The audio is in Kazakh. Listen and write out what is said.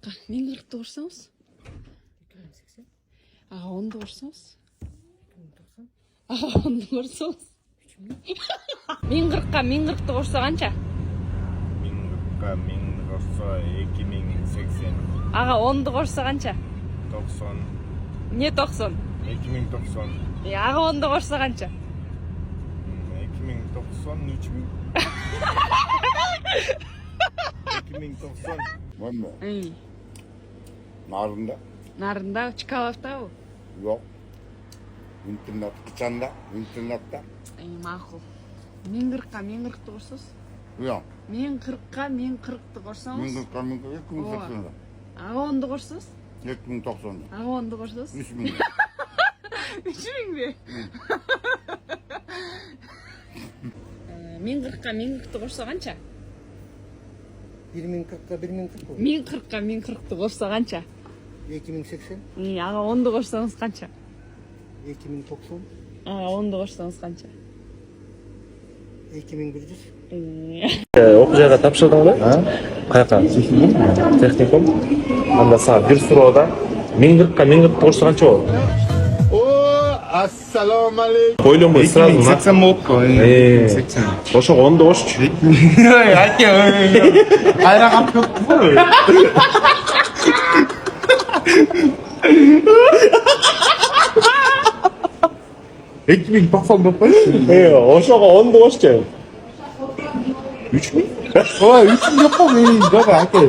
жакка 1040-ты урсаңыз. Ага 10-ду урсаңыз. Ага 10-ду урсаңыз. 1040-ка 1040-ты урса канча? 1040-ка 1000 урса 2080. Ага 10-ду урса канча? 90. Не 90? 2090. Ага 10-ду урса канча? 2090 3000. 2090. 뭔데? 응. Narında? Narında Чкаловтабы? Yok. İnternet, kıçanda, internette. Макул. 1040-ка 1040-ты урсаңыз. Yok. 1040-ка 1040-ты урсаңыз. 1040'a 1040'a 2080'da. Ага 10-ду урсаңыз. 2090'da. Ага 10-ду урсаңыз. 3000'da. 3000 бе? 1040-ка 1040-ты урса канча? 1040'a 1040 bu. 1040-ка 1040-ты урса канча? 2080, Ага 10-ду урсаңыз канча? 2090, Ага 10-ду урсаңыз канча? 2100. Оқу жайға тапшырдың ба? Қаяққа? Техникум. Анда саған бір сұрауда 1040-ка 1040-ты урса қанша болады? Assalamu alaikum. Qo'ydim ғой, сразу. 2080 болуп қой. 2080. Ошо 10-ды қошчу. Aka, қайра қапып қой. Ошоға 10-ды қошчу. 3000? Ой, 3000 жоқ қой, мен жоқ, aka.